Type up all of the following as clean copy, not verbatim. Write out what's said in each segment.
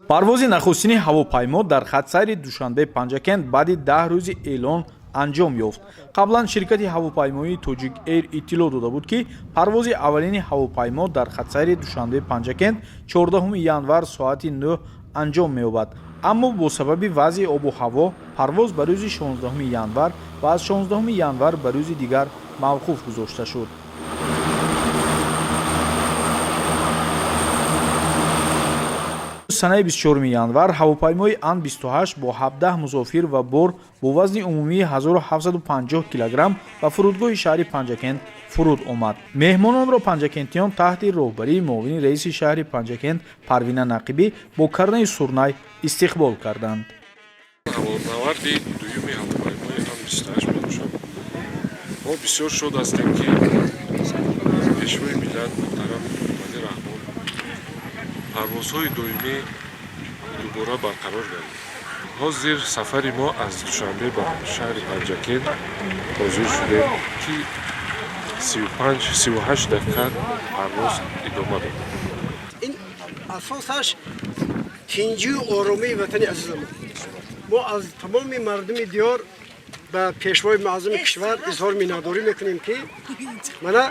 парвози нахустини ҳавопаймо дар хатсайри душанбе панҷакент баъди 10 рӯзи эълон анҷом ёфт. қаблан ширкати ҳавопаймоии Togic Air иттилоъ дода буд, ки парвози аввалини ҳавопаймо дар хатсайри душанбе панҷакент 14 январ соати 9 анҷом меёбад. аммо бо сабаби вазъи обу ҳаво парвоз ба рӯзи 16 январ ва аз 16 январ ба рӯзи дигар мавқуф гузошта шуд. санаи 24 январ ҳавопаймои Ан-28 бо 17 мусофир ва бор бо вазни умумии 1750 килограмм ба фурудгоҳи шаҳри Панҷакент фуруд омад. меҳмононро панҷакентиён таҳти роҳбарии муовини раиси шаҳри Панҷакент Парвина Нақибӣ бо кардаи сурнай истиқбол карданд. ҳавонаварди дуюми ҳавопаймои Ан-28 бошад. мо бисёр шод ҳастем, ки пешвои миллат муҳтарам Вазир Раҳмон парвозҳои доимӣ дубора барқарор гардид. ҳозир сафари мо аз Душанбе ба шаҳри Панҷакент ҳозир шудем, ки 35-38 дақиқа парвоз идома дорад. ин асосаш тинҷию оромии ватани азизам. мо аз тамоми мардуми диёр ба пешвои маъзуми кишвар изҳор миннатдорӣ мекунем, ки мана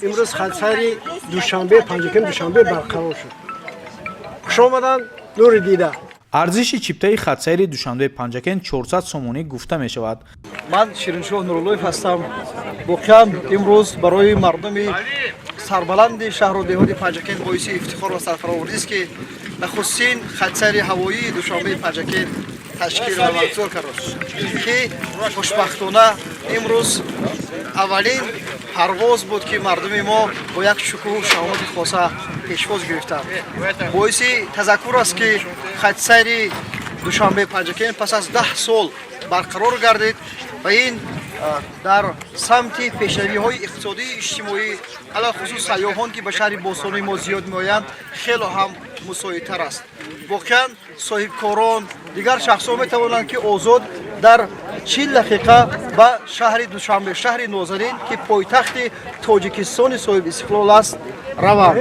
имрӯз хатсайри Душанбе Панҷакент Душанбе барқарор шуд. хушомадан нури дида. арзиши чиптаи хатсайри Душанбе Панҷакент 400 сомонӣ гуфта мешавад. ман Шириншоҳ Нуруллоев ҳастам. воқеан имрӯз барои мардуми сарбаланди шаҳру деҳоти Панҷакент боиси ифтихор ва сарфаровардист, ки нахустин хатсайри ҳавоии Душанбе Панҷакент ташкил ва мавзӯъ кард, ки хушбахтона имрӯз аввалин парвоз буд, ки мардуми мо бо як шукӯҳу шаҳомати хоса пешвоз гирифтанд. боиси тазаккур аст, ки хатсайри Душанбе Панҷакент пас аз 10 сол барқарор гардид ва ин дар самти пешравиҳои иқтисодии иҷтимоӣ алахусус сайёҳон, ки ба шаҳри бостони мо зиёд меоянд, хело ҳам мусоидтар аст. воқеан соҳибкорон дигар шахсҳо метавонанд, ки озод дар 40 дақиқа ба шаҳри Душанбе, шаҳри нозанин, ки пойтахти Тоҷикистони соҳибистиқлол аст, раванд.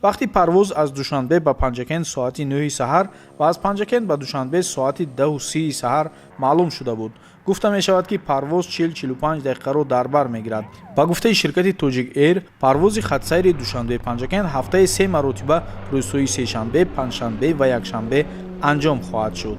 вақти парвоз аз Душанбе ба Панҷакент соати 9 саҳар ва аз Панҷакент ба Душанбе соати 10:30 саҳар маълум шуда буд. гуфта мешавад, ки парвоз 40-45 дақиқаро дар бар мегирад. ба гуфтаи ширкати Togic Air, парвози хатсайри Душанбе Панҷакент ҳафтаи 3 маротиба рӯзҳои сешанбе, панҷшанбе ва якшанбе анҷом хоҳад шуд.